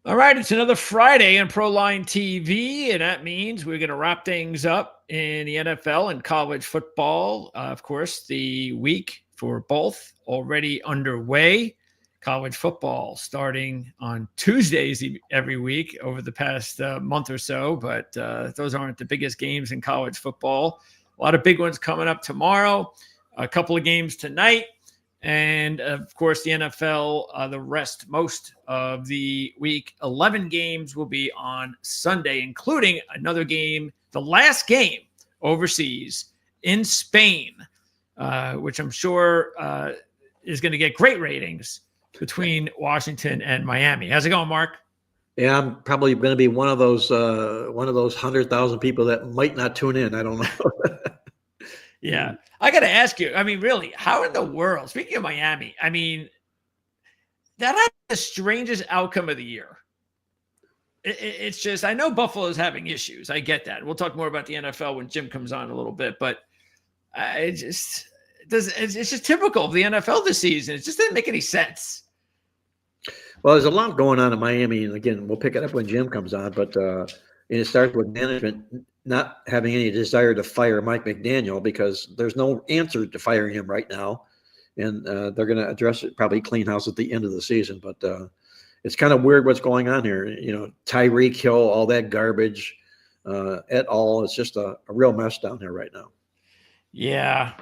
All right, it's another Friday on Proline TV, and that means we're going to wrap things up in the NFL and college football. Of course, the week for both already underway. College football starting on Tuesdays every week over the past month or so, but those aren't the biggest games in college football. A lot of big ones coming up tomorrow, a couple of games tonight. And of course, the NFL, most of the week, 11 games will be on Sunday, including another game, the last game overseas in Spain, which I'm sure is going to get great ratings between Washington and Miami. How's it going, Mark? Yeah, I'm probably going to be one of those 100,000 people that might not tune in. I don't know. Yeah. I got to ask you, I mean, really, how in the world, speaking of Miami, I mean, that had the strangest outcome of the year. It's just, I know Buffalo's having issues. I get that. We'll talk more about the NFL when Jim comes on a little bit, but it's just typical of the NFL this season. It just didn't make any sense. Well, there's a lot going on in Miami, and again, we'll pick it up when Jim comes on, but it starts with management not having any desire to fire Mike McDaniel because there's no answer to firing him right now. And they're going to address it, probably clean house at the end of the season. But it's kind of weird what's going on here. You know, Tyreek Hill, all that garbage et al. It's just a real mess down there right now. Yeah.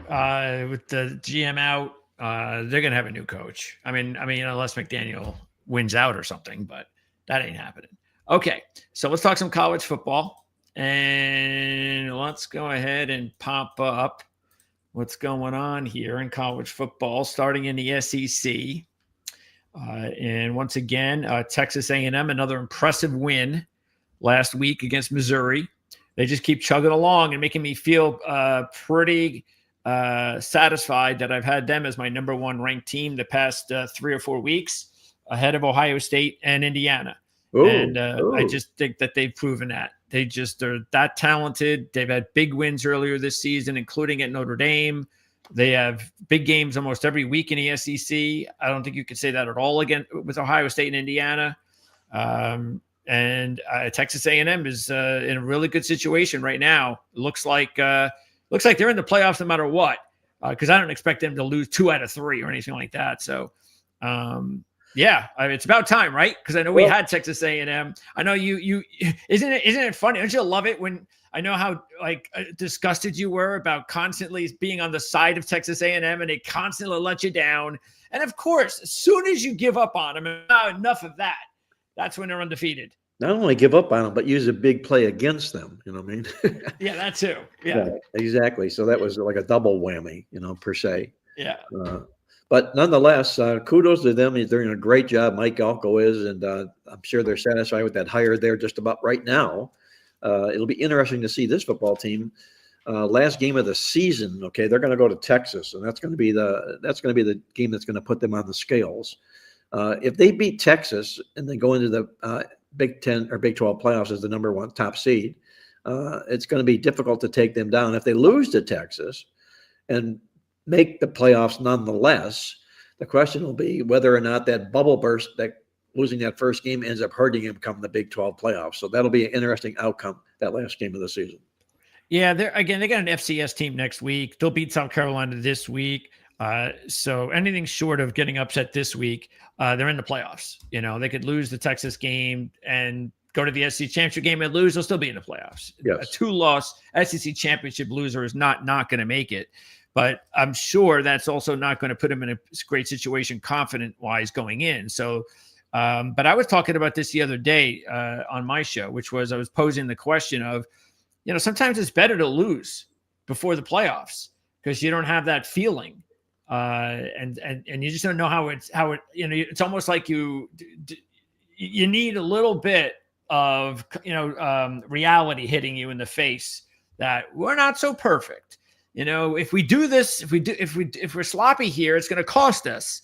With the GM out, they're going to have a new coach. I mean, unless McDaniel wins out or something, but that ain't happening. Okay. So let's talk some college football. And let's go ahead and pop up what's going on here in college football, starting in the SEC. And once again, Texas A&M, another impressive win last week against Missouri. They just keep chugging along and making me feel pretty satisfied that I've had them as my number one ranked team the past 3 or 4 weeks, ahead of Ohio State and Indiana. Ooh, and I just think that they've proven that. They just are that talented. They've had big wins earlier this season, including at Notre Dame. They have big games almost every week in the SEC. I don't think you could say that at all again with Ohio State and Indiana. And Texas A&M is in a really good situation right now. Looks like they're in the playoffs no matter what, because I don't expect them to lose 2 out of 3 or anything like that. So, yeah, I mean, it's about time, right? Because I know we had Texas A&M. I know you isn't it funny? Don't you love it when I know how disgusted you were about constantly being on the side of Texas A&M and they constantly let you down. And of course, as soon as you give up on them, enough of that, that's when they're undefeated. Not only give up on them, but use a big play against them. You know what I mean? Yeah, that too. Yeah, exactly. So that was like a double whammy, per se. Yeah. But nonetheless, kudos to them. He's doing a great job. Mike Alco is, and I'm sure they're satisfied with that hire there just about right now. It'll be interesting to see this football team. Last game of the season, okay, they're going to go to Texas, and that's going to be the game that's going to put them on the scales. If they beat Texas and they go into the Big 10 or Big 12 playoffs as the number 1 top seed, it's going to be difficult to take them down. If they lose to Texas and make the playoffs nonetheless, the question will be whether or not that bubble burst, that losing that first game, ends up hurting him come the Big 12 playoffs. So that'll be an interesting outcome, that last game of the season. Yeah, they got an FCS team next week. They'll beat South Carolina this week. So anything short of getting upset this week, they're in the playoffs. They could lose the Texas game and go to the SEC championship game and lose. They'll still be in the playoffs. Yes. A 2-loss SEC championship loser is not going to make it. But I'm sure that's also not going to put him in a great situation confident-wise going in. So, but I was talking about this the other day on my show, which was I was posing the question of, sometimes it's better to lose before the playoffs because you don't have that feeling, and you just don't know how it it's almost like you need a little bit of reality hitting you in the face that we're not so perfect. If we do this, if we're sloppy here, it's going to cost us.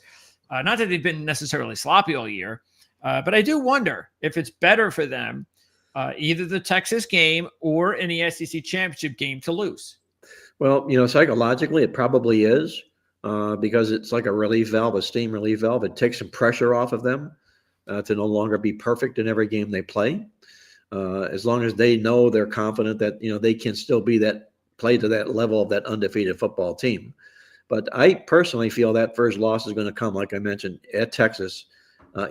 Not that they've been necessarily sloppy all year, but I do wonder if it's better for them, either the Texas game or in the SEC championship game, to lose. Well, psychologically, it probably is because it's like a relief valve, a steam relief valve. It takes some pressure off of them. to no longer be perfect in every game they play. As long as they know they're confident that, they can still play to that level of that undefeated football team. But I personally feel that first loss is going to come, like I mentioned, at Texas,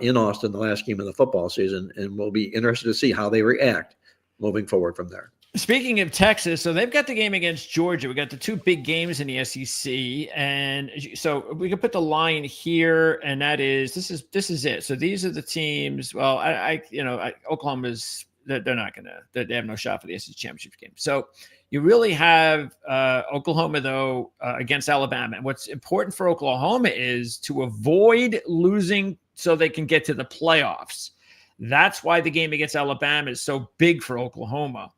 in Austin, the last game of the football season, and we'll be interested to see how they react moving forward from there. Speaking of Texas, so they've got the game against Georgia. We got the two big games in the SEC, and so we can put the line here, and that is this is it. So these are the teams. Well, Oklahoma's they're not gonna. They have no shot for the SEC championship game. So you really have Oklahoma though against Alabama, and what's important for Oklahoma is to avoid losing so they can get to the playoffs. That's why the game against Alabama is so big for Oklahoma.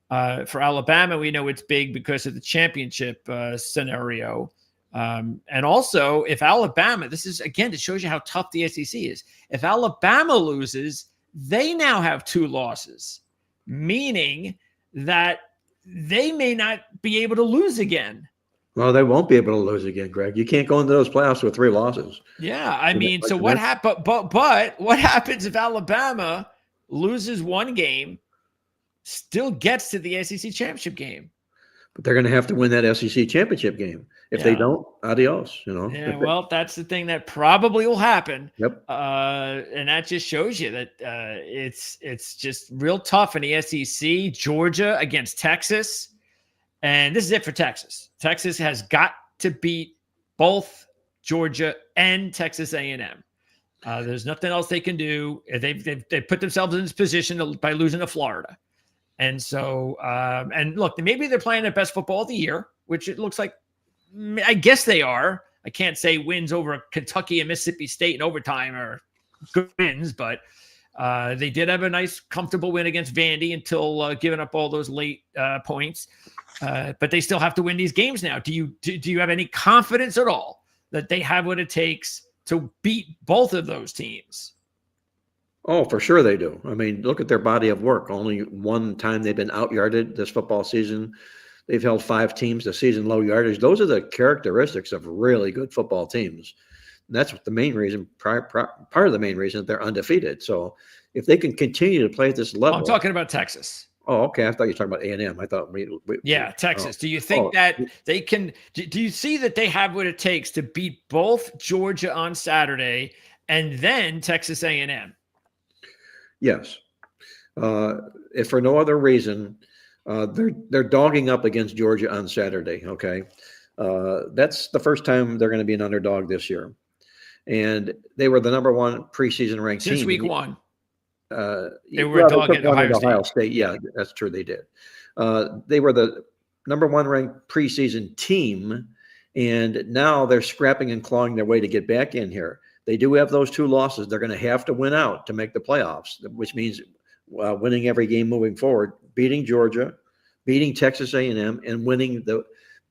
For Alabama, we know it's big because of the championship scenario. And also, if Alabama, this is, again, it shows you how tough the SEC is. If Alabama loses, they now have 2 losses, meaning that they may not be able to lose again. Well, they won't be able to lose again, Greg. You can't go into those playoffs with 3 losses. Yeah, I mean, so what happened? But what happens if Alabama loses 1 game, still gets to the SEC championship game? But they're going to have to win that SEC championship game. If they don't, adios. Yeah, well, that's the thing that probably will happen. Yep. And that just shows you that it's just real tough in the SEC. Georgia against Texas. And this is it for Texas. Texas has got to beat both Georgia and Texas A&M. There's nothing else they can do. They put themselves in this position by losing to Florida. And so, and look, maybe they're playing their best football of the year, which it looks like, I guess they are. I can't say wins over Kentucky and Mississippi State in overtime are good wins, but they did have a nice, comfortable win against Vandy until giving up all those late points. But they still have to win these games now. Do you have any confidence at all that they have what it takes to beat both of those teams? Oh, for sure they do. I mean, look at their body of work. Only one time they've been out-yarded this football season. They've held 5 teams to season low yardage. Those are the characteristics of really good football teams. And that's the main reason, part of the main reason that they're undefeated. So if they can continue to play at this level. I'm talking about Texas. Oh, okay. I thought you were talking about A&M. I thought Texas. Do you think that they can? Do you see that they have what it takes to beat both Georgia on Saturday and then Texas A&M? Yes. If for no other reason, they're dogging up against Georgia on Saturday. Okay, that's the first time they're going to be an underdog this year, and they were the number 1 preseason ranked since team. week 1. They were a dog at Ohio State. Yeah, that's true. They did. They were the number 1 ranked preseason team, and now they're scrapping and clawing their way to get back in here. They do have those 2 losses. They're going to have to win out to make the playoffs, which means winning every game moving forward, beating Georgia, beating Texas A&M, and winning the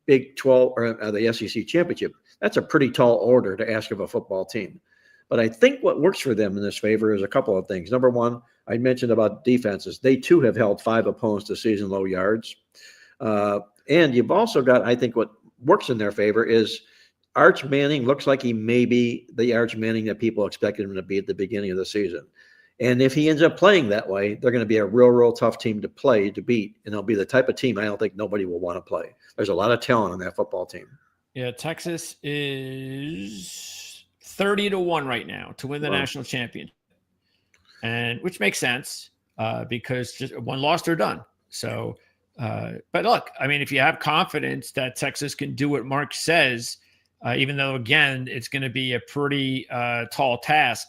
Big 12 or the SEC championship. That's a pretty tall order to ask of a football team. But I think what works for them in this favor is a couple of things. Number one, I mentioned about defenses. They too have held 5 opponents to season low yards. And you've also got, I think what works in their favor is Arch Manning looks like he may be the Arch Manning that people expected him to be at the beginning of the season. And if he ends up playing that way, they're going to be a real tough team to play, to beat. And they'll be the type of team I don't think nobody will want to play. There's a lot of talent on that football team. Yeah, Texas is 30-1 right now to win the national championship. And which makes sense because just one loss, they're done. So, but look, I mean, if you have confidence that Texas can do what Mark says, even though, again, it's going to be a pretty tall task,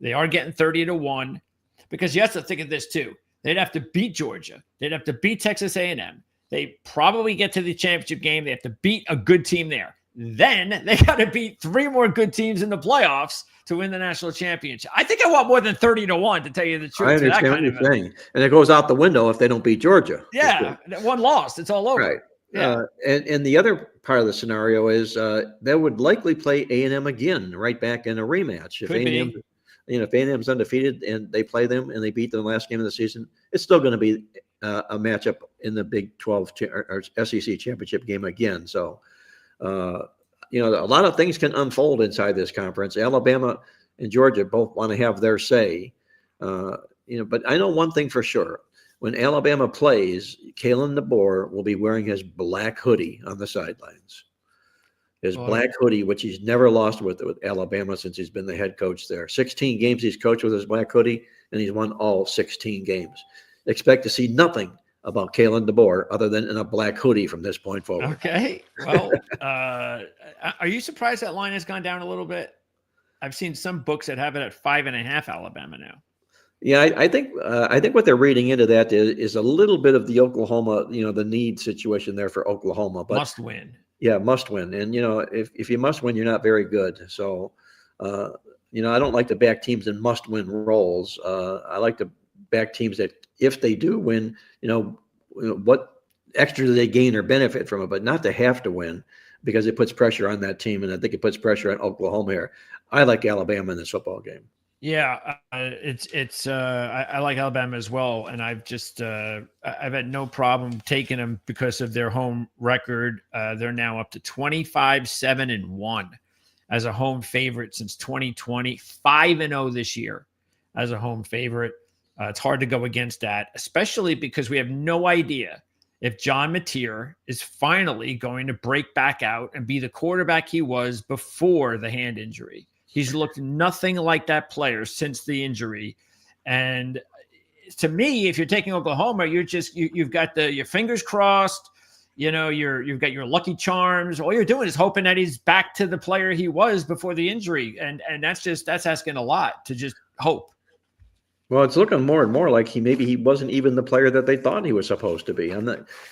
they are getting 30-1 because you have to think of this too. They'd have to beat Georgia. They'd have to beat Texas A&M. They probably get to the championship game. They have to beat a good team there. Then they got to beat 3 more good teams in the playoffs to win the national championship. I think I want more than 30-1 to tell you the truth. I understand what you're saying. And it goes out the window if they don't beat Georgia. Yeah, one loss. It's all over. Right. Yeah. And the other part of the scenario is they would likely play A&M again, right back in a rematch. If A&M, if A&M's undefeated and they play them and they beat them the last game of the season, it's still going to be a matchup in the Big 12 or SEC championship game again. So, a lot of things can unfold inside this conference. Alabama and Georgia both want to have their say. But I know one thing for sure. When Alabama plays, Kalen DeBoer will be wearing his black hoodie on the sidelines. His black hoodie, which he's never lost with Alabama since he's been the head coach there. 16 games he's coached with his black hoodie, and he's won all 16 games. Expect to see nothing about Kalen DeBoer other than in a black hoodie from this point forward. Okay. Well, are you surprised that line has gone down a little bit? I've seen some books that have it at 5.5 Alabama now. Yeah, I think what they're reading into that is a little bit of the Oklahoma, the need situation there for Oklahoma. But must win. Yeah, must win. And, if you must win, you're not very good. So, I don't like to back teams in must win roles. I like to back teams that if they do win, what extra do they gain or benefit from it, but not to have to win because it puts pressure on that team. And I think it puts pressure on Oklahoma here. I like Alabama in this football game. Yeah, I like Alabama as well, and I've had no problem taking them because of their home record. They're now up to 25-7-1 as a home favorite since 2020, 5-0 this year as a home favorite. It's hard to go against that, especially because we have no idea if John Mateer is finally going to break back out and be the quarterback he was before the hand injury. He's looked nothing like that player since the injury. And to me, if you're taking Oklahoma, you've got your fingers crossed, you've got your lucky charms. All you're doing is hoping that he's back to the player he was before the injury. And that's asking a lot to just hope. Well, it's looking more and more like he wasn't even the player that they thought he was supposed to be. I'm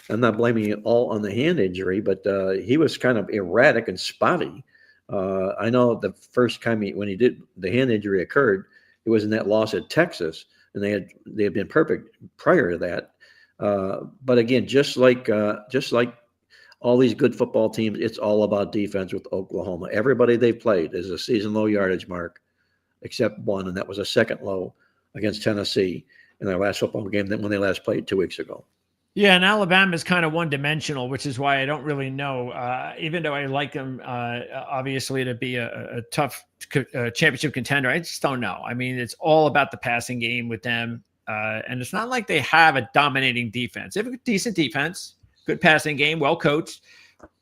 not blaming it all on the hand injury, but he was kind of erratic and spotty. I know the first time when the hand injury occurred, it was in that loss at Texas, and they had been perfect prior to that. But again, just like all these good football teams, it's all about defense with Oklahoma. Everybody they've played is a season low yardage mark, except one, and that was a second low against Tennessee in their last football game when they last played 2 weeks ago. Yeah, and Alabama is kind of one-dimensional, which is why I don't really know. Even though I like them, obviously, to be a tough championship contender, I just don't know. I mean, it's all about the passing game with them, and it's not like they have a dominating defense. They have a decent defense, good passing game, well-coached,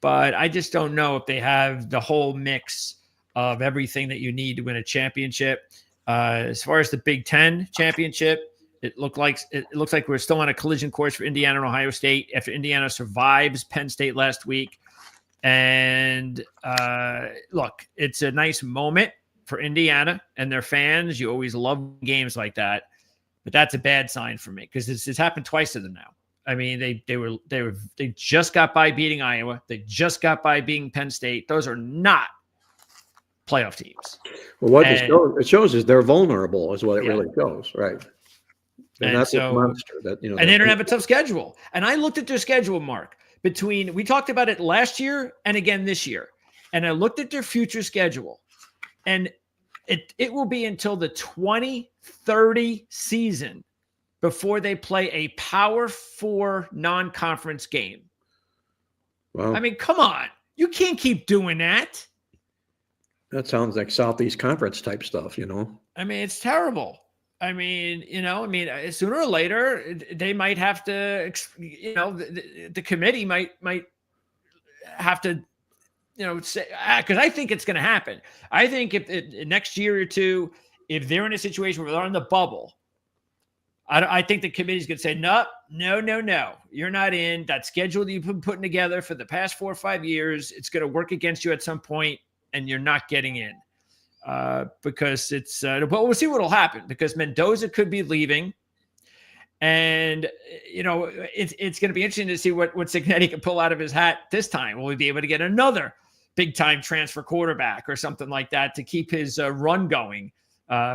but I just don't know if they have the whole mix of everything that you need to win a championship. As far as the Big Ten championship, it looks like we're still on a collision course for Indiana and Ohio State after Indiana survives Penn State last week. And look, it's a nice moment for Indiana and their fans. You always love games like that, but that's a bad sign for me because this has happened twice to them now. I mean, they just got by beating Iowa. They just got by beating Penn State. Those are not playoff teams. Well, what it shows is they're vulnerable, is what it really shows, right? They're not this monster that and they don't have a tough schedule. And I looked at their schedule, Mark. We talked about it last year and again this year, and I looked at their future schedule, and it will be until the 2030 season before they play a Power 4 non-conference game. Well, I mean, come on, you can't keep doing that. That sounds like Southeast Conference type stuff, I mean, it's terrible. I mean, sooner or later they might have to, the committee might have to, say, because I think it's going to happen. I think if next year or two, if they're in a situation where they're on the bubble, I think the committee's going to say, no, you're not in. That schedule that you've been putting together for the past 4 or 5 years, it's going to work against you at some point, and you're not getting in. Because it's, but we'll see what will happen because Mendoza could be leaving, and it's going to be interesting to see what Cignetti can pull out of his hat this time. Will we be able to get another big time transfer quarterback or something like that to keep his run going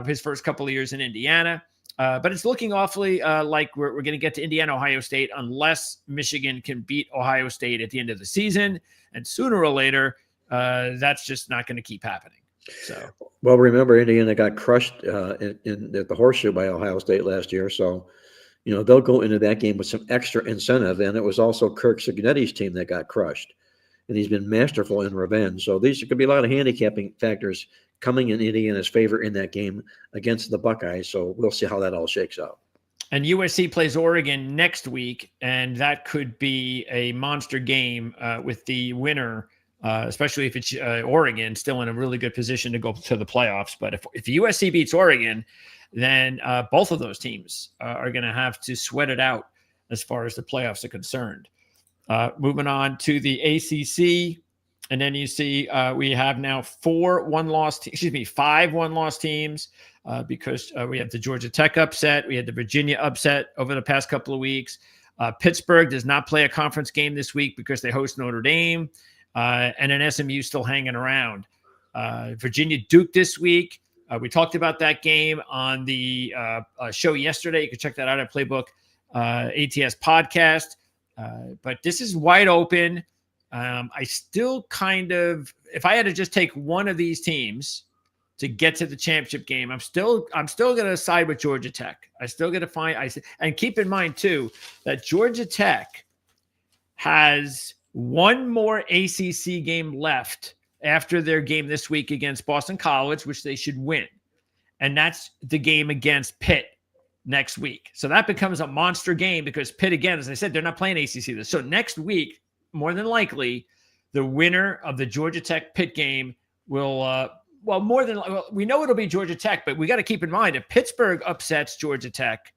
his first couple of years in Indiana? But it's looking awfully like we're going to get to Indiana, Ohio State, unless Michigan can beat Ohio State at the end of the season, and sooner or later, that's just not going to keep happening. So, well, remember Indiana got crushed at the Horseshoe by Ohio State last year, so they'll go into that game with some extra incentive. And it was also Kirk Cignetti's team that got crushed, and he's been masterful in revenge. So these could be a lot of handicapping factors coming in Indiana's favor in that game against the Buckeyes. So we'll see how that all shakes out. And USC plays Oregon next week, and that could be a monster game with the winner, especially if it's Oregon, still in a really good position to go to the playoffs. But if USC beats Oregon, then both of those teams are going to have to sweat it out as far as the playoffs are concerned. Moving on to the ACC, and then you see we have now 5 one-loss teams. Because we have the Georgia Tech upset. We had the Virginia upset over the past couple of weeks. Pittsburgh does not play a conference game this week because they host Notre Dame. And then SMU still hanging around. Virginia Duke this week. We talked about that game on the show yesterday. You can check that out at Playbook ATS podcast. But this is wide open. I still if I had to just take one of these teams to get to the championship game, I'm still going to side with Georgia Tech. I still got to find, and keep in mind too, that Georgia Tech has one more ACC game left after their game this week against Boston College, which they should win. And that's the game against Pitt next week. So that becomes a monster game because Pitt, again, as I said, they're not playing ACC this. So next week, more than likely, the winner of the Georgia Tech Pitt game will, we know it'll be Georgia Tech, but we got to keep in mind if Pittsburgh upsets Georgia Tech,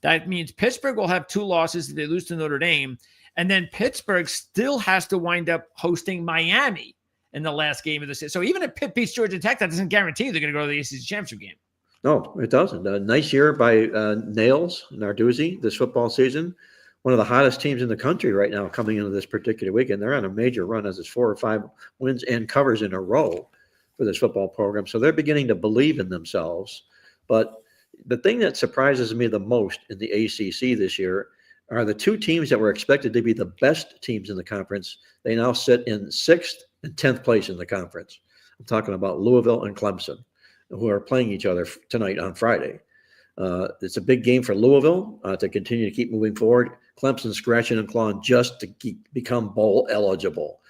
that means Pittsburgh will have 2 losses if they lose to Notre Dame. And then Pittsburgh still has to wind up hosting Miami in the last game of the season. So even if Pitt beats Georgia Tech, that doesn't guarantee they're going to go to the ACC championship game. No, it doesn't. A nice year by Nails, Narduzzi, this football season. One of the hottest teams in the country right now coming into this particular weekend. They're on a major run as it's 4 or 5 wins and covers in a row for this football program. So they're beginning to believe in themselves. But the thing that surprises me the most in the ACC this year are the 2 teams that were expected to be the best teams in the conference. They now sit in 6th and 10th place in the conference. I'm talking about Louisville and Clemson, who are playing each other tonight on Friday. It's a big game for Louisville to continue to keep moving forward. Clemson scratching and clawing just to become bowl eligible.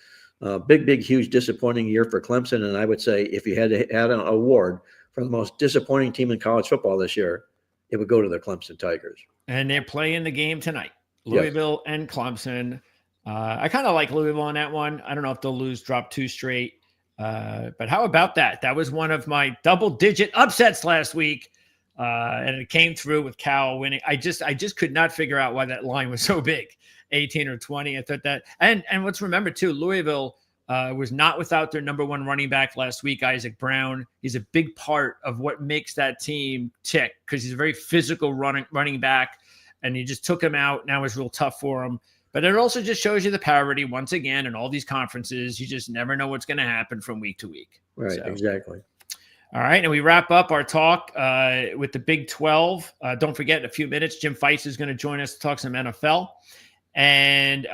Big, huge, disappointing year for Clemson. And I would say if you had to add an award for the most disappointing team in college football this year, it would go to the Clemson Tigers. And they're playing the game tonight, Louisville and Clemson. I kind of like Louisville on that one. I don't know if they'll drop 2 straight. But how about that? That was one of my double-digit upsets last week. And it came through with Cal winning. I just could not figure out why that line was so big, 18 or 20. I thought that, and let's remember too, Louisville was not without their number 1 running back last week, Isaac Brown. He's a big part of what makes that team tick because he's a very physical running back, and you just took him out. Now it's real tough for him. But it also just shows you the parity once again in all these conferences. You just never know what's going to happen from week to week. Right, so. Exactly. All right, and we wrap up our talk with the Big 12. Don't forget, in a few minutes, Jim Feist is going to join us to talk some NFL. And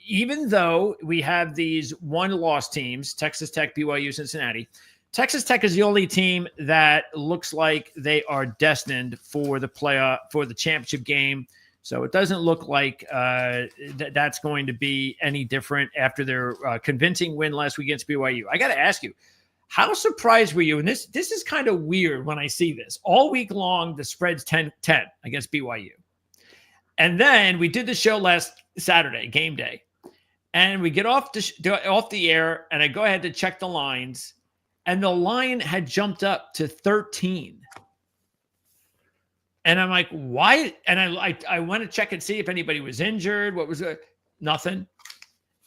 even though we have these 1-loss teams, Texas Tech, BYU, Cincinnati, Texas Tech is the only team that looks like they are destined for the playoff, for the championship game. So it doesn't look like that's going to be any different after their convincing win last week against BYU. I got to ask you, how surprised were you? And this is kind of weird when I see this. All week long, the spread's 10-10 against BYU. And then we did the show last Saturday, game day. And we get off the air, and I go ahead to check the lines. And the line had jumped up to 13. And I'm like, why? And I want to check and see if anybody was injured. What was it? Nothing.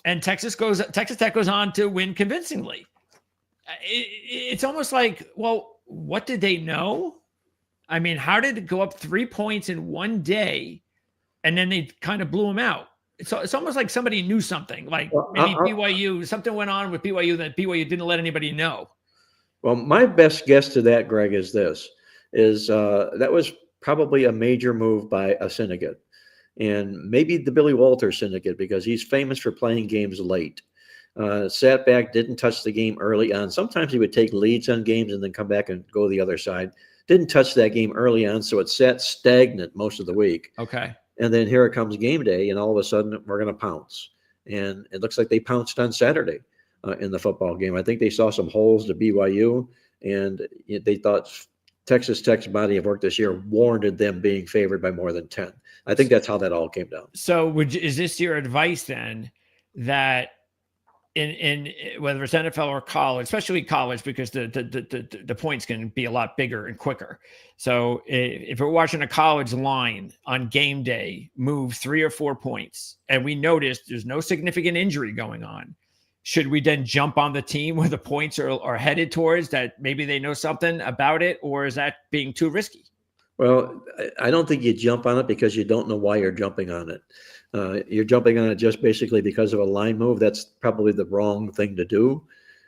And Texas Tech goes on to win convincingly. It's almost like, well, what did they know? I mean, how did it go up 3 points in one day, and then they kind of blew them out? It's almost like somebody knew something. Like maybe BYU, something went on with BYU that BYU didn't let anybody know. Well, my best guess to that, Greg, is that was probably a major move by a syndicate, and maybe the Billy Walters syndicate, because he's famous for playing games late. Sat back, didn't touch the game early on. Sometimes he would take leads on games and then come back and go the other side. Didn't touch that game early on, so it sat stagnant most of the week. Okay. And then here it comes game day, and all of a sudden we're going to pounce. And it looks like they pounced on Saturday. in the football game. I think they saw some holes to BYU, and they thought Texas Tech's body of work this year warranted them being favored by more than 10. I think that's how that all came down. So is this your advice then, that in whether it's NFL or college, especially college, because the points can be a lot bigger and quicker. So if we're watching a college line on game day move 3 or 4 points, and we notice there's no significant injury going on, should we then jump on the team where the points are headed towards, that maybe they know something about it, or is that being too risky? Well, I don't think you jump on it because you don't know why you're jumping on it. You're jumping on it just basically because of a line move. That's probably the wrong thing to do,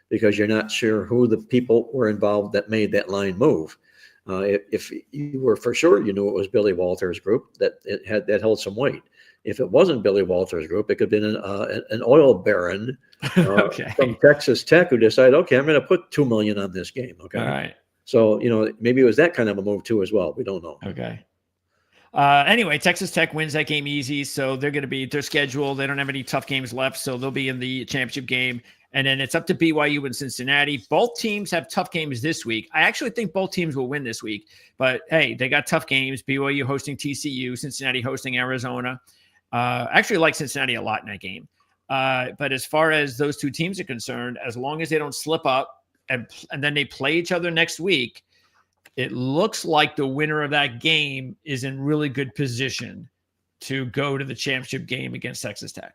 because you're not sure who the people were involved that made that line move. If you were for sure, you knew it was Billy Walters' group, that held some weight. If it wasn't Billy Walters' group, it could have been an oil baron Okay. from Texas Tech who decided, okay, I'm going to put $2 million on this game. Okay. All right. So, maybe it was that kind of a move too as well. We don't know. Okay. Anyway, Texas Tech wins that game easy, so they're going to be their schedule. They don't have any tough games left, so they'll be in the championship game. And then it's up to BYU and Cincinnati. Both teams have tough games this week. I actually think both teams will win this week, but hey, they got tough games. BYU hosting TCU, Cincinnati hosting Arizona. I actually like Cincinnati a lot in that game. But as far as those two teams are concerned, as long as they don't slip up and then they play each other next week, it looks like the winner of that game is in really good position to go to the championship game against Texas Tech.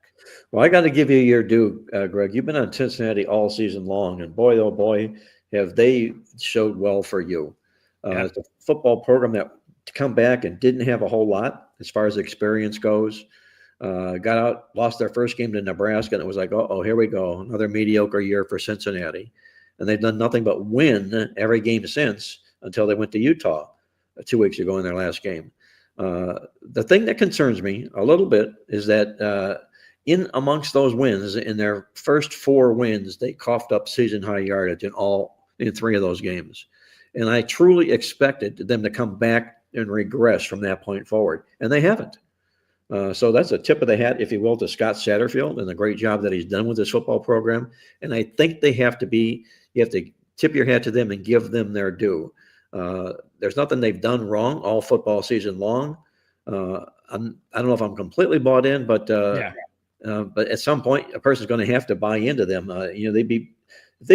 Well, I got to give you your due, Greg. You've been on Cincinnati all season long, and boy, oh boy, have they showed well for you. It's a football program that come back and didn't have a whole lot as far as experience goes. Got out, lost their first game to Nebraska, and it was like, oh, here we go, another mediocre year for Cincinnati. And they've done nothing but win every game since, until they went to Utah 2 weeks ago in their last game. The thing that concerns me a little bit is that in amongst those wins, in their first 4 wins, they coughed up season high yardage in 3 of those games. And I truly expected them to come back and regress from that point forward, and they haven't. So that's a tip of the hat, if you will, to Scott Satterfield and the great job that he's done with this football program. And I think you have to tip your hat to them and give them their due. There's nothing they've done wrong all football season long. I don't know if I'm completely bought in, but at some point a person's going to have to buy into them. They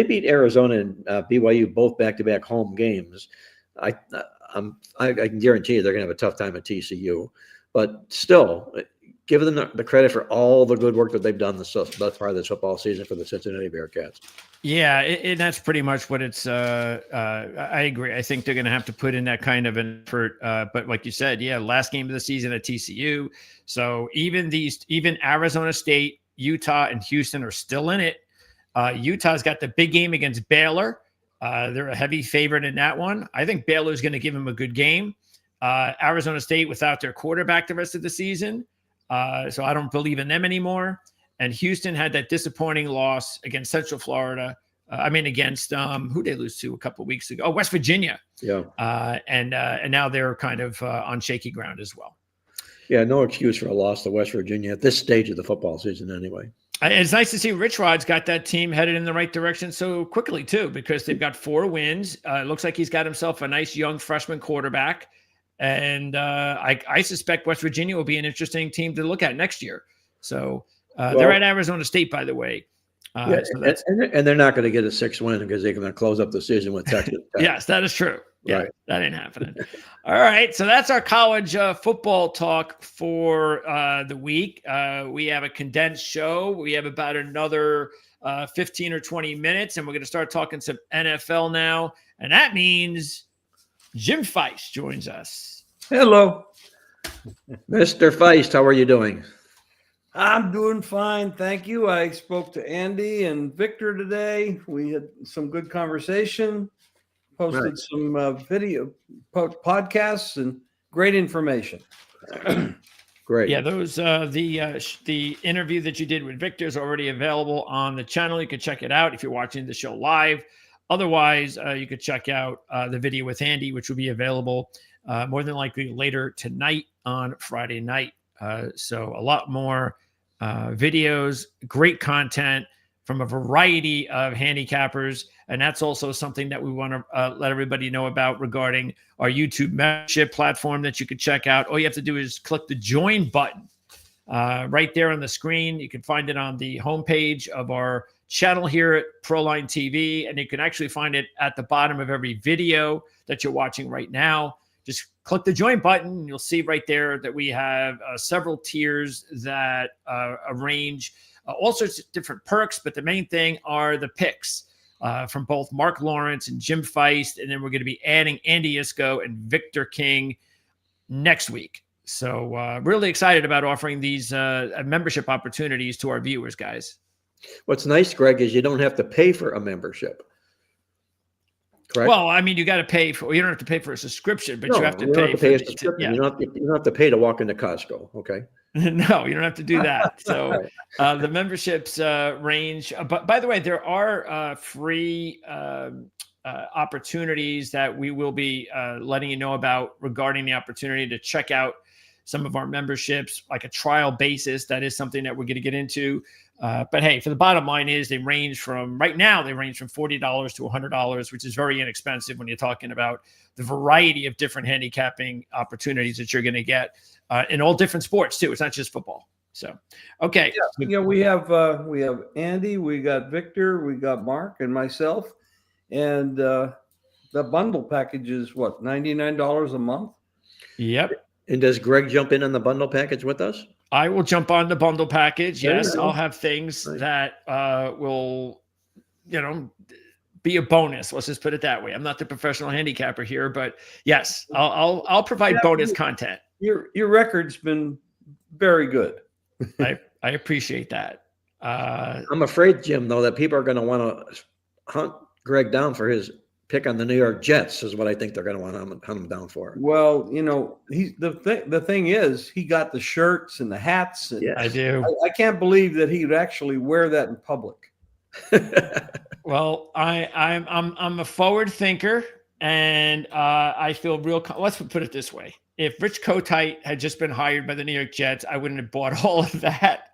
beat Arizona and BYU both back-to-back home games. I can guarantee you they're going to have a tough time at TCU. But still, give them the credit for all the good work that they've done thus far of this football season for the Cincinnati Bearcats. Yeah, and that's pretty much what it's. I agree. I think they're going to have to put in that kind of an effort. But like you said, last game of the season at TCU. So even Arizona State, Utah, and Houston are still in it. Utah's got the big game against Baylor. They're a heavy favorite in that one. I think Baylor's going to give them a good game. Arizona State without their quarterback the rest of the season. So I don't believe in them anymore. And Houston had that disappointing loss against Central Florida. Against who they lose to a couple of weeks ago? Oh, West Virginia. Yeah. And now they're kind of on shaky ground as well. Yeah, no excuse for a loss to West Virginia at this stage of the football season anyway. It's nice to see Rich Rod's got that team headed in the right direction so quickly, too, because they've got 4 wins. It looks like he's got himself a nice young freshman quarterback. And I suspect West Virginia will be an interesting team to look at next year. So they're at Arizona State, by the way. And they're not going to get a 6th win because they're going to close up the season with Texas Tech. Yes, that is true. Yeah, right. That ain't happening. All right. So that's our college football talk for the week. We have a condensed show. We have about another 15 or 20 minutes, and we're going to start talking some NFL now. And that means Jim Feist joins us. Hello. Mr. Feist, how are you doing? I'm doing fine. Thank you. I spoke to Andy and Victor today. We had some good conversation, posted some video podcasts and great information. Great. Yeah, those the interview that you did with Victor is already available on the channel. You can check it out if you're watching the show live. Otherwise, you could check out the video with Andy, which will be available more than likely later tonight on Friday night. So a lot more videos, great content from a variety of handicappers. And that's also something that we want to let everybody know about regarding our YouTube membership platform that you can check out. All you have to do is click the join button right there on the screen. You can find it on the homepage of our channel here at Proline TV, and you can actually find it at the bottom of every video that you're watching right now. Just click the join button, and you'll see right there that we have several tiers that arrange all sorts of different perks, but the main thing are the picks from both Mark Lawrence and Jim Feist, and then we're going to be adding Andy Iskoe and Victor King next week. So really excited about offering these membership opportunities to our viewers, guys. What's nice, Greg, is you don't have to pay for a membership. Correct? Well, I mean, you got to pay for. You don't have to pay for a subscription, but you have to you pay. Don't have to pay a subscription. Yeah. You don't have to pay to walk into Costco. Okay. No, you don't have to do that. So the memberships range. But by the way, there are free opportunities that we will be letting you know about regarding the opportunity to check out some of our memberships, like a trial basis. That is something that we're going to get into. But hey, for the bottom line is they range from $40 to $100, which is very inexpensive when you're talking about the variety of different handicapping opportunities that you're going to get in all different sports too. It's not just football. So, okay. Yeah, we have Andy, we got Victor, we got Mark and myself, and the bundle package is what, $99 a month? Yep. And does Greg jump in on the bundle package with us? I will jump on the bundle package. There Yes, I'll have things that will, be a bonus. Let's just put it that way. I'm not the professional handicapper here, but yes, I'll provide bonus content. Your record's been very good. I appreciate that. I'm afraid, Jim, though, that people are going to want to hunt Greg down for his pick on the New York Jets is what I think they're going to want to hunt him down for. Well, the thing is, he got the shirts and the hats. And yes. I do. I can't believe that he would actually wear that in public. Well, I'm a forward thinker, and I feel real. Let's put it this way: if Rich Kotite had just been hired by the New York Jets, I wouldn't have bought all of that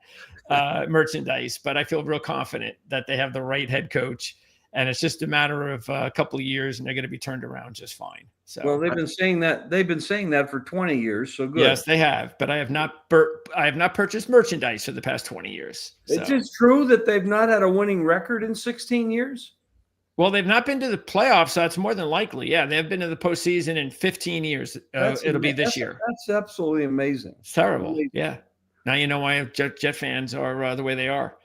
merchandise. But I feel real confident that they have the right head coach. And it's just a matter of a couple of years, and they're going to be turned around just fine. So, well, they've been saying that for 20 years. So good. Yes, they have. But I have not purchased merchandise for the past 20 years. So. It's just true that they've not had a winning record in 16 years. Well, they've not been to the playoffs. So that's more than likely. Yeah, they've been to the postseason in 15 years. It'll be this year. That's absolutely amazing. It's terrible. Yeah. Now you know why Jet fans are the way they are.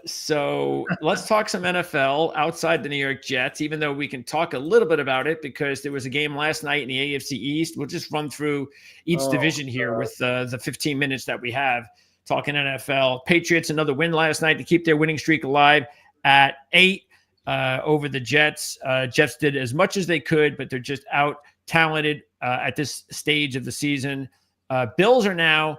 So let's talk some NFL outside the New York Jets, even though we can talk a little bit about it because there was a game last night in the AFC East. We'll just run through each division here with the 15 minutes that we have talking NFL. Patriots, another win last night to keep their winning streak alive at 8 over the Jets. Jets did as much as they could, but they're just out talented at this stage of the season. Bills are now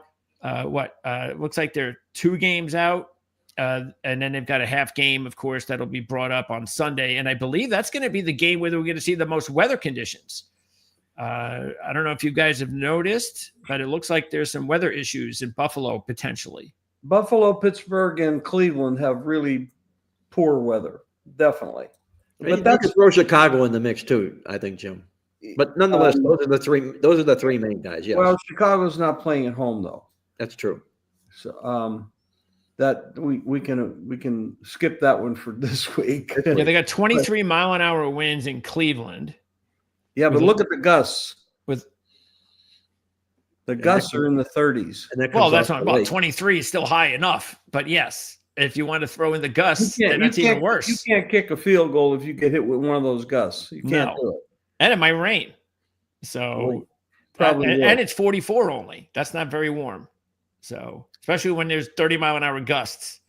looks like they're 2 games out. And then they've got a half game, of course, that'll be brought up on Sunday. And I believe that's going to be the game where we're going to see the most weather conditions. I don't know if you guys have noticed, but it looks like there's some weather issues in Buffalo potentially. Buffalo, Pittsburgh, and Cleveland have really poor weather, definitely. But that's throw Chicago in the mix too, I think, Jim. But nonetheless, those are the three main guys. Yes. Well, Chicago's not playing at home though. That's true. So that we can skip that one for this week. Yeah, they got 23 mile an hour winds in Cleveland. Yeah, but look at the gusts. With the gusts are in the 30s. Well, that's not about 23 is still high enough. But yes, if you want to throw in the gusts, then that's even worse. You can't kick a field goal if you get hit with one of those gusts. You can't do it. And it might rain. So probably and it's 44 only. That's not very warm. So especially when there's 30 mile an hour gusts.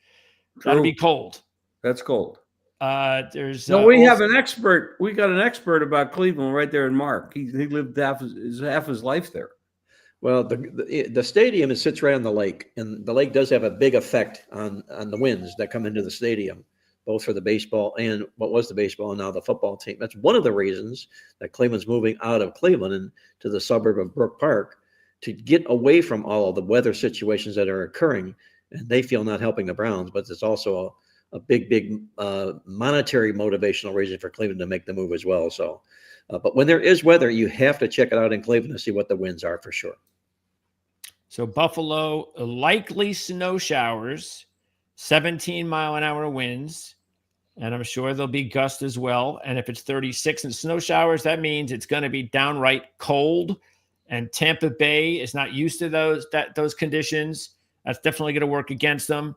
That'll be cold. That's cold. We have an expert. We got an expert about Cleveland right there in Mark. He lived half his life there. Well, the stadium sits right on the lake, and the lake does have a big effect on the winds that come into the stadium, both for the baseball and what was the baseball and now the football team. That's one of the reasons that Cleveland's moving out of Cleveland and to the suburb of Brook Park to get away from all of the weather situations that are occurring, and they feel not helping the Browns, but it's also big monetary motivational reason for Cleveland to make the move as well. So, but when there is weather, you have to check it out in Cleveland to see what the winds are for sure. So Buffalo, likely snow showers, 17-mile-an-hour winds, and I'm sure there'll be gusts as well. And if it's 36 and snow showers, that means it's going to be downright cold. And Tampa Bay is not used to those conditions. That's definitely going to work against them.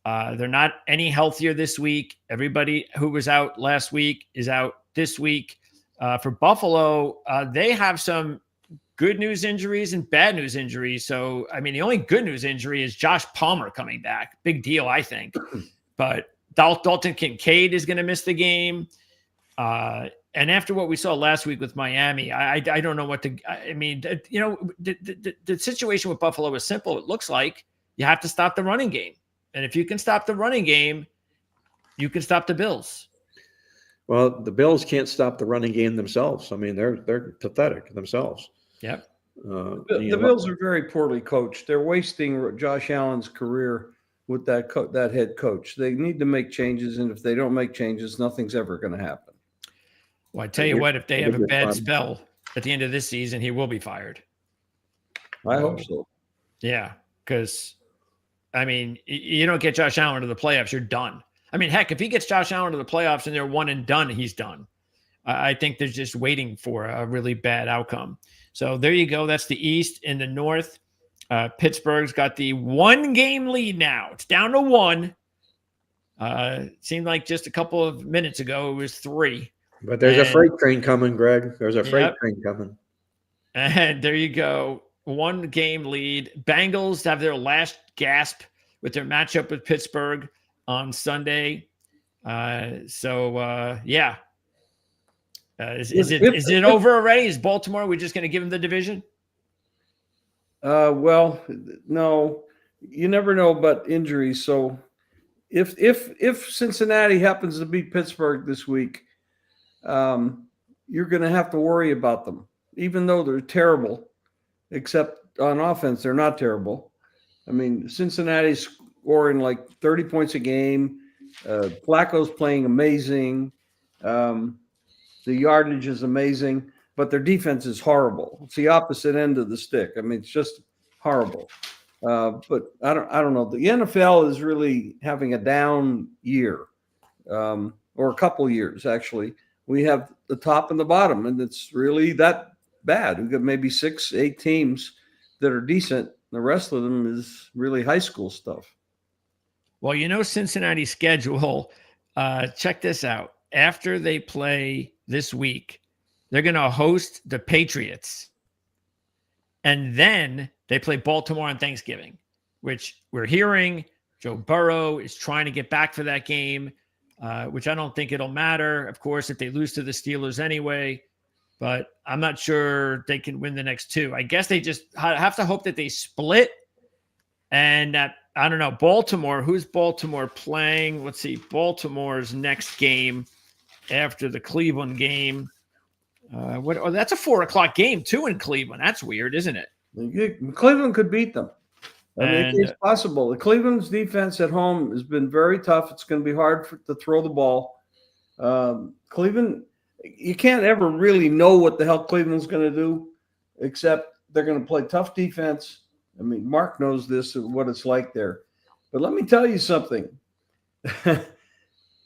They're not any healthier this week. Everybody who was out last week is out this week. For Buffalo, they have some good news injuries and bad news injuries. So, I mean, the only good news injury is Josh Palmer coming back. Big deal, I think. But Dalton Kincaid is going to miss the game. And after what we saw last week with Miami, I don't know what to – I mean, you know, the situation with Buffalo is simple. It looks like you have to stop the running game. And if you can stop the running game, you can stop the Bills. Well, the Bills can't stop the running game themselves. I mean, they're pathetic themselves. Yep. The Bills are very poorly coached. They're wasting Josh Allen's career with that head coach. They need to make changes, and if they don't make changes, nothing's ever going to happen. Well, I tell you what, if they have a bad spell at the end of this season, he will be fired. I hope so. Yeah, because, I mean, you don't get Josh Allen to the playoffs, you're done. I mean, heck, if he gets Josh Allen to the playoffs and they're one and done, he's done. I think they're just waiting for a really bad outcome. So there you go. That's the East. In the North, Pittsburgh's got the 1-game lead now. It's down to 1. Seemed like just a couple of minutes ago it was 3. But there's a freight train coming, Greg. There's a freight train coming. And there you go. 1-game lead. Bengals have their last gasp with their matchup with Pittsburgh on Sunday. Yeah. Is it over already? Is Baltimore, we're just going to give them the division? Well, no, you never know about injuries. So if Cincinnati happens to beat Pittsburgh this week, you're going to have to worry about them, even though they're terrible, except on offense, they're not terrible. I mean, Cincinnati's scoring like 30 points a game. Flacco's playing amazing. The yardage is amazing, but their defense is horrible. It's the opposite end of the stick. I mean, it's just horrible. But I don't know. The NFL is really having a down year, or a couple years actually. We have the top and the bottom, and it's really that bad. We've got maybe 6-8 teams that are decent. The rest of them is really high school stuff. Well, you know, Cincinnati's schedule, check this out. After they play this week, they're going to host the Patriots. And then they play Baltimore on Thanksgiving, which we're hearing Joe Burrow is trying to get back for that game, which I don't think it'll matter, of course, if they lose to the Steelers anyway. But I'm not sure they can win the next 2. I guess they just have to hope that they split. And that, I don't know, Baltimore, who's Baltimore playing? Let's see, Baltimore's next game after the Cleveland game. That's a 4:00 game too in Cleveland. That's weird, isn't it? Cleveland could beat them. I mean, it's possible. The Cleveland's defense at home has been very tough. It's going to be hard to throw the ball. Cleveland, you can't ever really know what the hell Cleveland's going to do, except they're going to play tough defense. I mean, Mark knows this, what it's like there. But let me tell you something.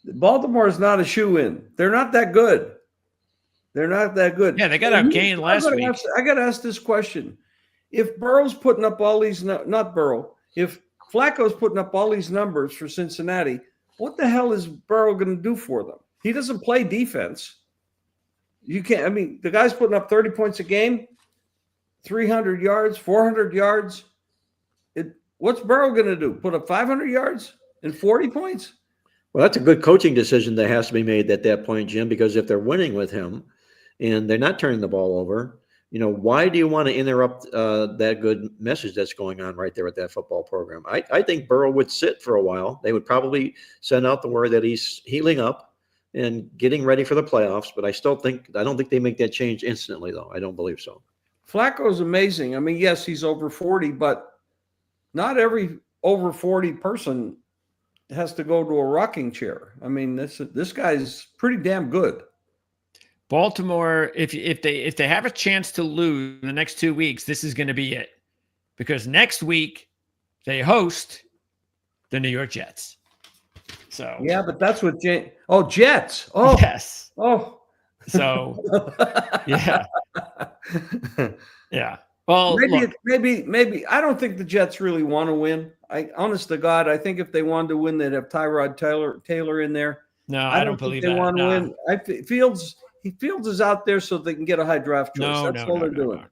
Baltimore is not a shoe-in. They're not that good. They're not that good. Yeah, they got a game last week. I got to ask this question. If Burrow's putting up all these, not Burrow, if Flacco's putting up all these numbers for Cincinnati, what the hell is Burrow going to do for them? He doesn't play defense. You can't, I mean, the guy's putting up 30 points a game, 300 yards, 400 yards. What's Burrow going to do? Put up 500 yards and 40 points? Well, that's a good coaching decision that has to be made at that point, Jim, because if they're winning with him and they're not turning the ball over, you know, why do you want to interrupt that good message that's going on right there with that football program? I think Burrow would sit for a while. They would probably send out the word that he's healing up and getting ready for the playoffs. But I don't think they make that change instantly, though. I don't believe so. Flacco's amazing. I mean, yes, he's over 40, but not every over 40 person has to go to a rocking chair. I mean, this guy's pretty damn good. Baltimore, if they have a chance to lose in the next 2 weeks, this is going to be it, because next week they host the New York Jets. So yeah, but that's what Jets. Oh yes. Oh, so yeah, yeah. Well, maybe I don't think the Jets really want to win. Honest to God, I think if they wanted to win, they'd have Tyrod Taylor in there. No, I don't believe they that. want to win. Fields is out there so they can get a high draft choice. That's all they're doing.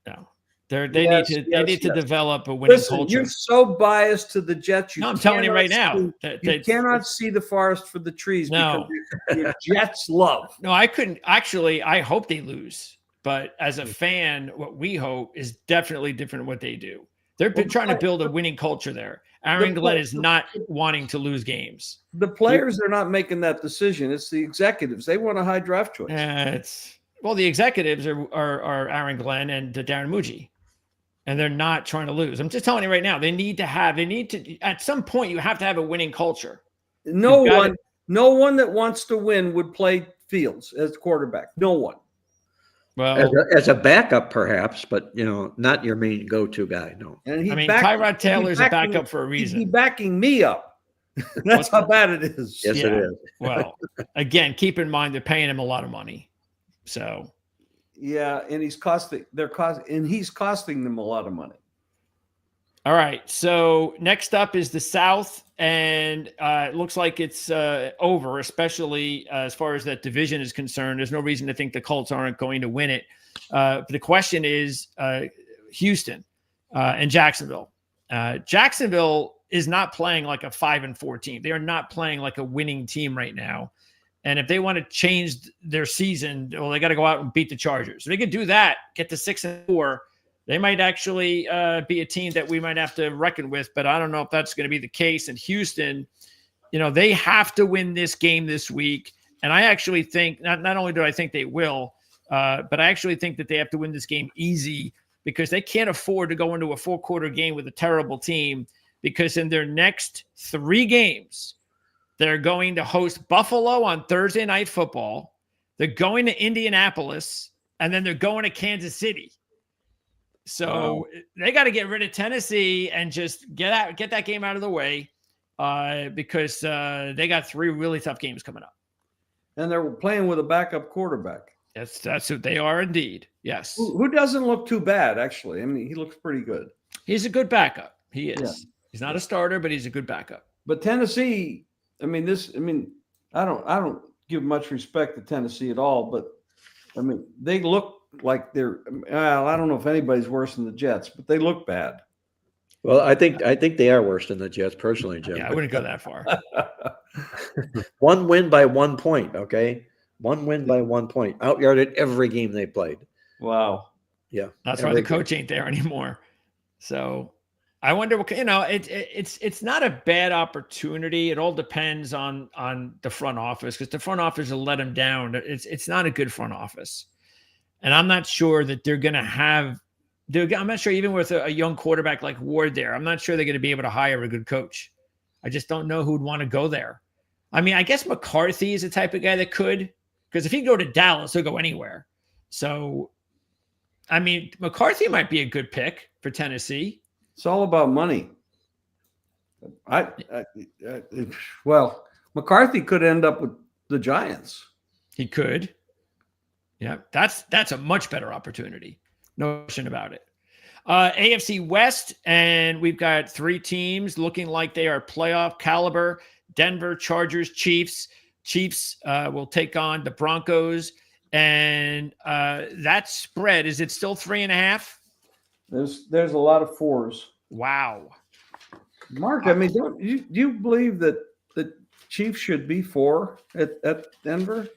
No. They need to develop a winning culture. You're so biased to the Jets. I'm telling you right now. You cannot see the forest for the trees because your Jets love. No, I couldn't. Actually, I hope they lose. But as a fan, what we hope is definitely different than what they do. They're trying to build a winning culture there. Aaron Glenn is not wanting to lose games. The players are not making that decision. It's the executives. They want a high draft choice. The executives are Aaron Glenn and Darren Muji. And they're not trying to lose. I'm just telling you right now, they need to, at some point, you have to have a winning culture. No one that wants to win would play Fields as quarterback. No one. Well, as a backup, perhaps, but not your main go-to guy. No. And Tyrod Taylor's a backup for a reason. He's backing me up. That's how bad it is. Yes, it is. Well, again, keep in mind they're paying him a lot of money. So. Yeah, and he's costing them a lot of money. All right. So next up is the South, and it looks like it's over, especially as far as that division is concerned. There's no reason to think the Colts aren't going to win it. But the question is Houston and Jacksonville. Jacksonville is not playing like a 5-4 team. They are not playing like a winning team right now. And if they want to change their season, well, they got to go out and beat the Chargers. If they could do that, get to 6-4, they might actually be a team that we might have to reckon with. But I don't know if that's going to be the case. And Houston, they have to win this game this week. And I actually think not only do I think they will, but I actually think that they have to win this game easy, because they can't afford to go into a 4-quarter game with a terrible team, because in their next 3 games, they're going to host Buffalo on Thursday Night Football. They're going to Indianapolis, and then they're going to Kansas City. So they got to get rid of Tennessee and just get that game out of the way, because they got 3 really tough games coming up. And they're playing with a backup quarterback. That's what they are indeed. Yes. Who doesn't look too bad, actually. I mean, he looks pretty good. He's a good backup. He is. Yeah. He's not a starter, but he's a good backup. But Tennessee, I don't give much respect to Tennessee at all, but they look like they're, I don't know if anybody's worse than the Jets, but they look bad. Well, I think they are worse than the Jets, personally, Jim. Yeah, I wouldn't go that far. 1 win by 1 point, okay? 1 win by 1 point. Out-yarded every game they played. Wow. Yeah. That's why the coach ain't there anymore. So I wonder what, it's not a bad opportunity. It all depends on the front office, because the front office will let them down. It's not a good front office. And I'm not sure that they're going to have, I'm not sure even with a young quarterback like Ward there, I'm not sure they're going to be able to hire a good coach. I just don't know who would want to go there. I mean, I guess McCarthy is the type of guy that could, because if he go to Dallas, he'll go anywhere. So, I mean, McCarthy might be a good pick for Tennessee. It's all about money. Well, McCarthy could end up with the Giants. He could. Yeah, that's a much better opportunity. No question about it. AFC West, and we've got 3 teams looking like they are playoff caliber. Denver, Chargers, Chiefs. Chiefs will take on the Broncos. And that spread, is it still 3.5? There's a lot of 4s. Wow. Mark, I mean, do you believe that the Chiefs should be 4 at Denver?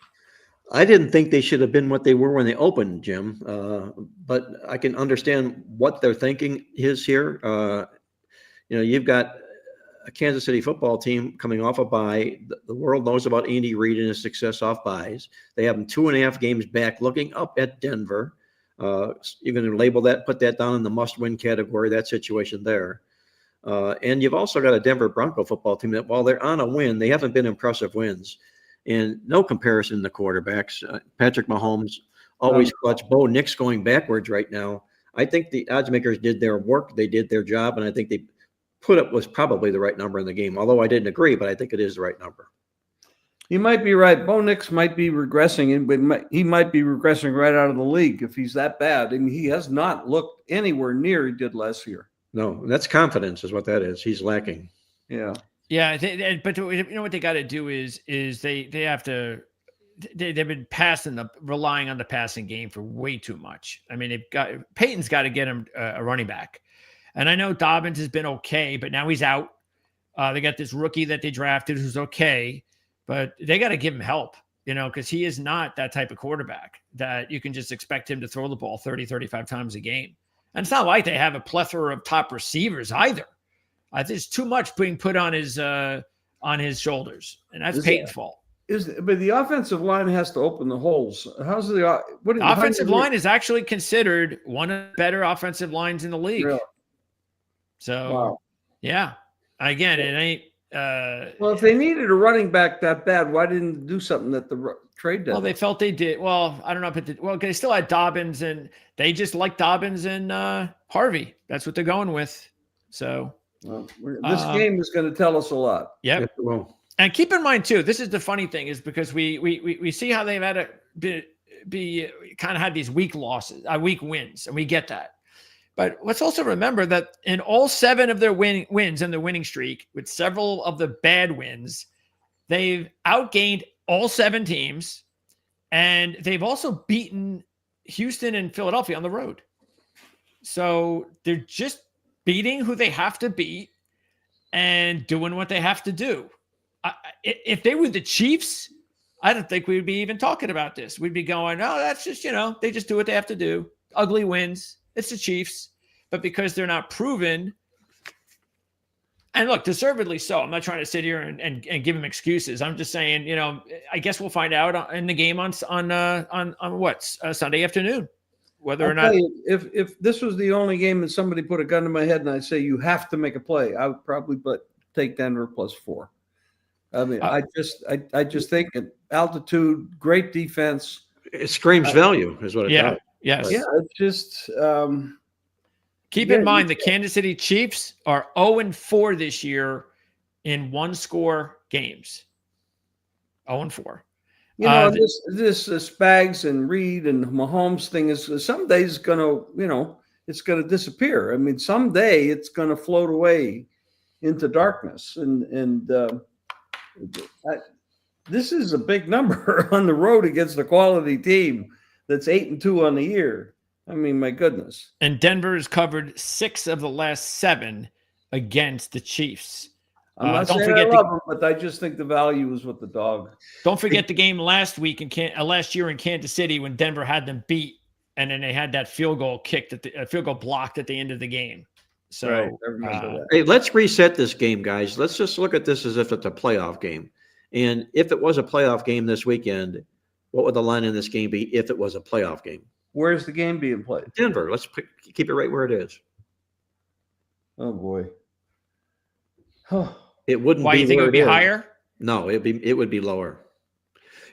I didn't think they should have been what they were when they opened, Jim. But I can understand what their thinking is here. You've got a Kansas City football team coming off a bye. The world knows about Andy Reid and his success off byes. They have them 2.5 games back, looking up at Denver. You're going to put that down in the must-win category, that situation there. And you've also got a Denver Bronco football team that, while they're on a win, they haven't been impressive wins. And no comparison to the quarterbacks. Patrick Mahomes, always clutch. Bo Nix going backwards right now. I think the odds makers did their work. They did their job. And I think they put up was probably the right number in the game. Although I didn't agree, but I think it is the right number. You might be right. Bo Nix might be regressing, but he might be regressing right out of the league if he's that bad. I mean, he has not looked anywhere near he did last year. No, that's confidence is what that is. He's lacking. Yeah. Yeah. But you know what they got to do is they have to, they've been relying on the passing game for way too much. I mean, Peyton's got to get him a running back. And I know Dobbins has been okay, but now he's out. They got this rookie that they drafted who's okay, but they got to give him help, because he is not that type of quarterback that you can just expect him to throw the ball 30, 35 times a game. And it's not like they have a plethora of top receivers either. There's too much being put on his shoulders, and that's Peyton's fault. But the offensive line has to open the holes. The offensive line is actually considered one of the better offensive lines in the league. Really? So, wow. Yeah. Again, it ain't. Well, if they needed a running back that bad, why didn't they do something that the trade did? Well, they felt they did. Well, I don't know if they still had Dobbins, and they just like Dobbins and Harvey. That's what they're going with. So, this game is going to tell us a lot. Yep. Yes, well. And keep in mind too, this is the funny thing, is because we see how they've had to be kind of had these weak wins, and we get that. But let's also remember that in all 7 of their wins in the winning streak, with several of the bad wins, they've outgained all 7 teams, and they've also beaten Houston and Philadelphia on the road. So they're just beating who they have to beat and doing what they have to do. If they were the Chiefs, I don't think we'd be even talking about this. We'd be going, oh, that's just, they just do what they have to do. Ugly wins. It's the Chiefs. But because they're not proven, and look, deservedly so. I'm not trying to sit here and give them excuses. I'm just saying, I guess we'll find out in the game on Sunday afternoon, whether or not. If this was the only game that somebody put a gun to my head and I say you have to make a play, I would probably take Denver +4. I mean, I just think altitude, great defense. It screams value, is what it does. Yes. Yeah, it's just. Keep in mind, the Kansas City Chiefs are 0-4 this year in one-score games. 0-4. This Spags and Reed and Mahomes thing is someday is going to, it's going to disappear. I mean, someday it's going to float away into darkness. And this is a big number on the road against a quality team that's 8-2 on the year. I mean, my goodness. And Denver has covered 6 of the last 7 against the Chiefs. I'm not saying I love them, but I just think the value is with the dog. Don't forget the game last year in Kansas City when Denver had them beat, and then they had that field goal blocked at the end of the game. So, right, I remember that. Hey, let's reset this game, guys. Let's just look at this as if it's a playoff game. And if it was a playoff game this weekend, what would the line in this game be if it was a playoff game? Where's the game being played? Denver. Let's keep it right where it is. Oh boy. It wouldn't. Why, be you think it would be higher? No, it would be lower.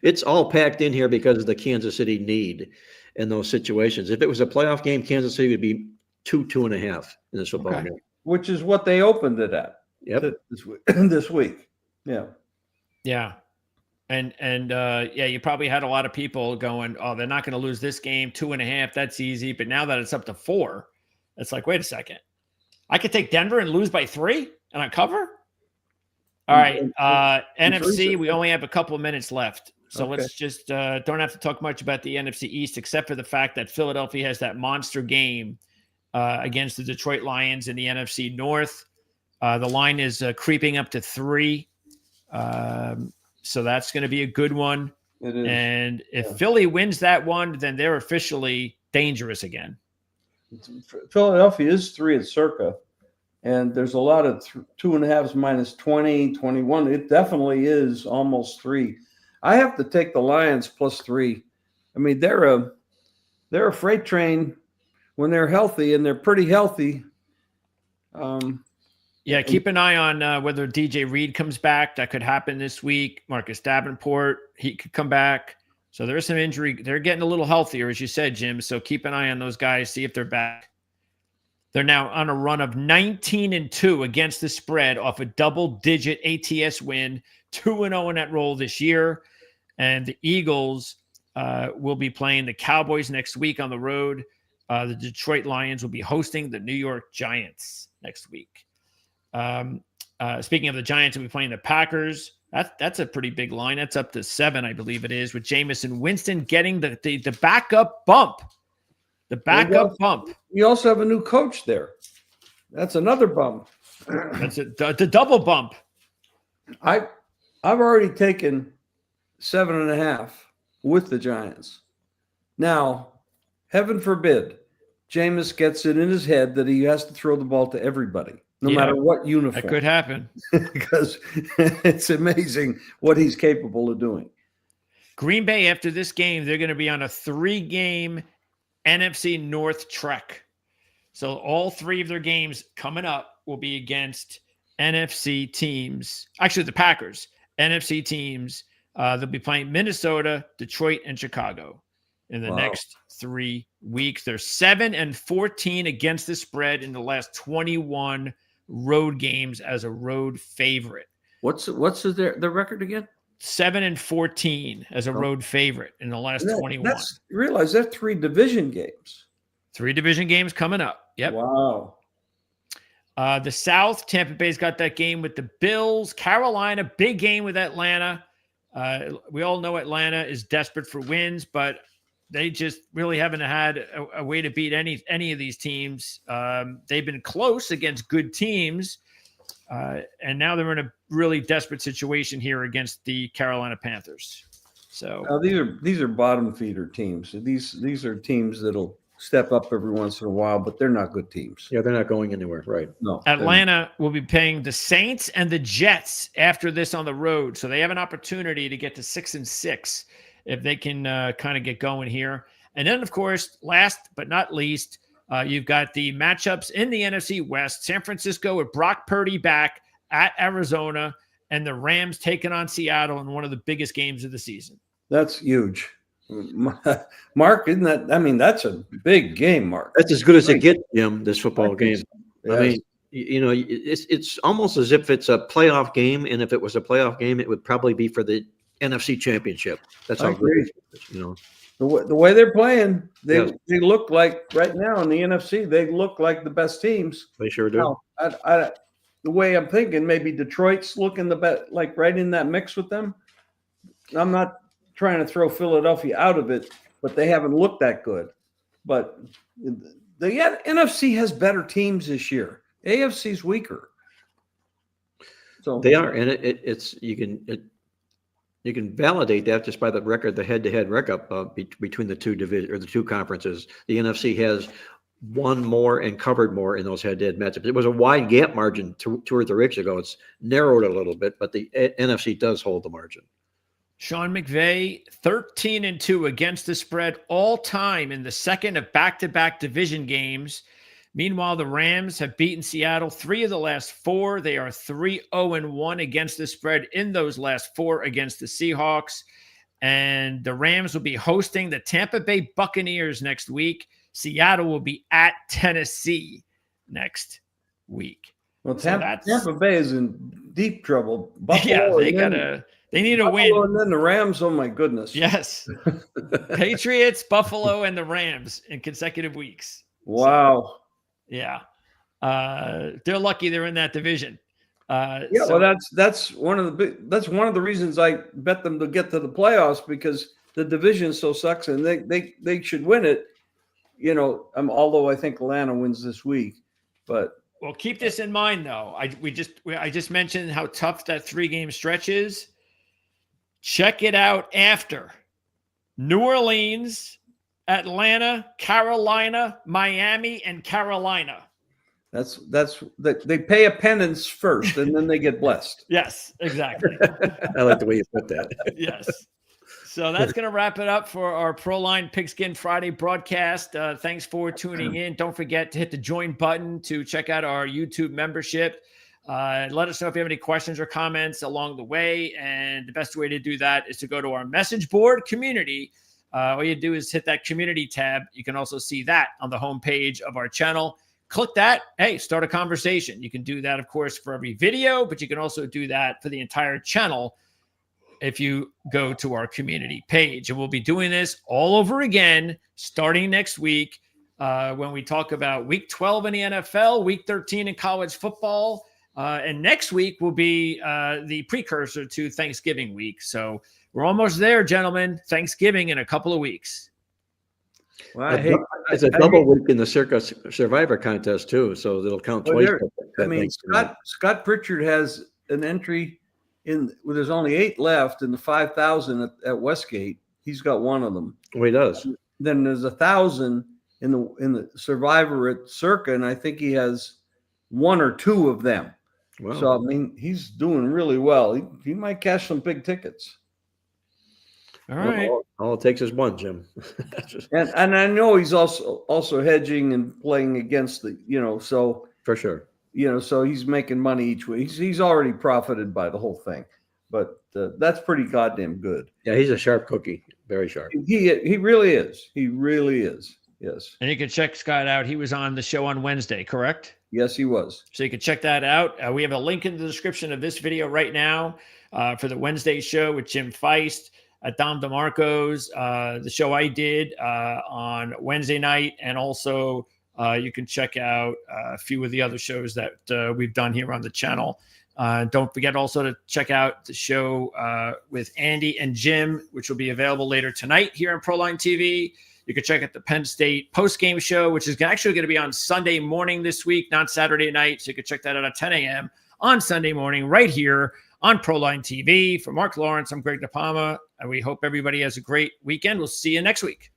It's all packed in here because of the Kansas City need in those situations. If it was a playoff game, Kansas City would be 2.5 in this football game. Which is what they opened it at. Yep. This week. Yeah. Yeah. And you probably had a lot of people going, oh, they're not going to lose this game, 2.5. That's easy. But now that it's up to 4, it's like, wait a second. I could take Denver and lose by 3 and I cover? All right. NFC, we only have a couple of minutes left. So let's just don't have to talk much about the NFC East, except for the fact that Philadelphia has that monster game against the Detroit Lions in the NFC North. The line is creeping up to 3. So that's going to be a good one. It is. And if Philly wins that one, then they're officially dangerous again. Philadelphia is 3 at circa. And there's a lot of 2.5s minus 20, 21. It definitely is almost 3. I have to take the Lions +3. I mean, they're a freight train when they're healthy, and they're pretty healthy. Yeah, keep an eye on whether DJ Reed comes back. That could happen this week. Marcus Davenport, he could come back. So there's some injury. They're getting a little healthier, as you said, Jim. So keep an eye on those guys, see if they're back. They're now on a run of 19-2 against the spread off a double-digit ATS win, 2-0 in that roll this year. And the Eagles will be playing the Cowboys next week on the road. The Detroit Lions will be hosting the New York Giants next week. Speaking of the Giants, we'll be playing the Packers. That's a pretty big line. That's up to 7, I believe it is, with Jameis Winston getting the backup bump. The backup bump. You also have a new coach there. That's another bump. That's the double bump. I've already taken 7.5 with the Giants. Now, heaven forbid, Jameis gets it in his head that he has to throw the ball to everybody, no matter what uniform. That could happen. Because it's amazing what he's capable of doing. Green Bay, after this game, they're going to be on a 3-game NFC North trek. So all 3 of their games coming up will be against NFC teams. Actually, the Packers, NFC teams. They'll be playing Minnesota, Detroit, and Chicago in the next 3 weeks. They're 7-14 against the spread in the last 21 road games as a road favorite. What's the record again? 7-14 as a road favorite in the last 21. Realize that's 3 division games. 3 division games coming up. Yep. Wow. The South, Tampa Bay's got that game with the Bills. Carolina, big game with Atlanta. We all know Atlanta is desperate for wins, but they just really haven't had a way to beat any of these teams. They've been close against good teams, and now they're in a really desperate situation here against the Carolina Panthers. So these are bottom feeder teams. These are teams that'll step up every once in a while, but they're not good teams. Yeah, they're not going anywhere. Right. No. Atlanta will be playing the Saints and the Jets after this on the road. So they have an opportunity to get to 6-6 if they can kind of get going here. And then, of course, last but not least, you've got the matchups in the NFC West. San Francisco with Brock Purdy back at Arizona, and the Rams taking on Seattle in one of the biggest games of the season. That's huge. Mark, isn't that? I mean, that's a big game, Mark. That's as good as it gets, Jim. This football game. Yes. I mean, it's almost as if it's a playoff game, and if it was a playoff game, it would probably be for the NFC Championship. That's how great it is, The way they're playing, they look like right now in the NFC, they look like the best teams. They sure do. Now, the way I'm thinking, maybe Detroit's looking the best, like right in that mix with them. I'm not trying to throw Philadelphia out of it, but they haven't looked that good. But the NFC has better teams this year. AFC's weaker. So they are, and you can validate that just by the record, the head-to-head record between the two division or the two conferences. The NFC has won more and covered more in those head-to-head matchups. It was a wide gap margin 2 or 3 weeks ago. It's narrowed a little bit, but the NFC does hold the margin. Sean McVay, 13-2 against the spread all time in the second of back-to-back division games. Meanwhile, the Rams have beaten Seattle 3 of the last 4. They are 3-0-1 against the spread in those last 4 against the Seahawks. And the Rams will be hosting the Tampa Bay Buccaneers next week. Seattle will be at Tennessee next week. Well, Tampa Bay is in deep trouble. Buffalo, yeah, they need a win. And then the Rams, oh my goodness. Yes. Patriots, Buffalo, and the Rams in consecutive weeks. Wow. So, yeah. They're lucky they're in that division. Well, that's one of the reasons I bet them to get to the playoffs, because the division so sucks and they should win it. Although I think Atlanta wins this week, but well, keep this in mind though. I just mentioned how tough that 3-game stretch is. Check it out after New Orleans, Atlanta, Carolina, Miami, and Carolina. They pay a penance first and then they get blessed. Yes, exactly. I like the way you put that. Yes. So that's going to wrap it up for our ProLine Pigskin Friday broadcast. Thanks for tuning in. Don't forget to hit the join button to check out our YouTube membership. Let us know if you have any questions or comments along the way. And the best way to do that is to go to our message board community. All you do is hit that community tab. You can also see that on the homepage of our channel. Click that. Hey, start a conversation. You can do that, of course, for every video, but you can also do that for the entire channel if you go to our community page. And we'll be doing this all over again starting next week when we talk about week 12 in the NFL, week 13 in college football. And next week will be the precursor to Thanksgiving week. So we're almost there, gentlemen. Thanksgiving in a couple of weeks. Well, it's a double week in the Circus Survivor contest too, so it'll count twice. Scott Pritchard has an entry in. Well, there's only 8 left in the 5,000 at Westgate. He's got one of them. Oh, he does. Then there's 1,000 in the Survivor at Circa, and I think he has 1 or 2 of them. Wow. So I mean, he's doing really well. He might cash some big tickets. All right. All it takes is one, Jim. and I know he's also hedging and playing against the, so for sure, so he's making money each week. He's already profited by the whole thing, but that's pretty goddamn good. Yeah, he's a sharp cookie, very sharp. He really is. He really is. Yes. And you can check Scott out. He was on the show on Wednesday, correct? Yes, he was. So you can check that out. We have a link in the description of this video right now for the Wednesday show with Jim Feist. Dom DeMarco's, the show I did on Wednesday night. And also you can check out a few of the other shows that we've done here on the channel. Don't forget also to check out the show with Andy and Jim, which will be available later tonight here on Proline TV. You can check out the Penn State post-game show, which is actually going to be on Sunday morning this week, not Saturday night. So you can check that out at 10 a.m. on Sunday morning right here on Proline TV. For Mark Lawrence, I'm Greg DePalma, and we hope everybody has a great weekend. We'll see you next week.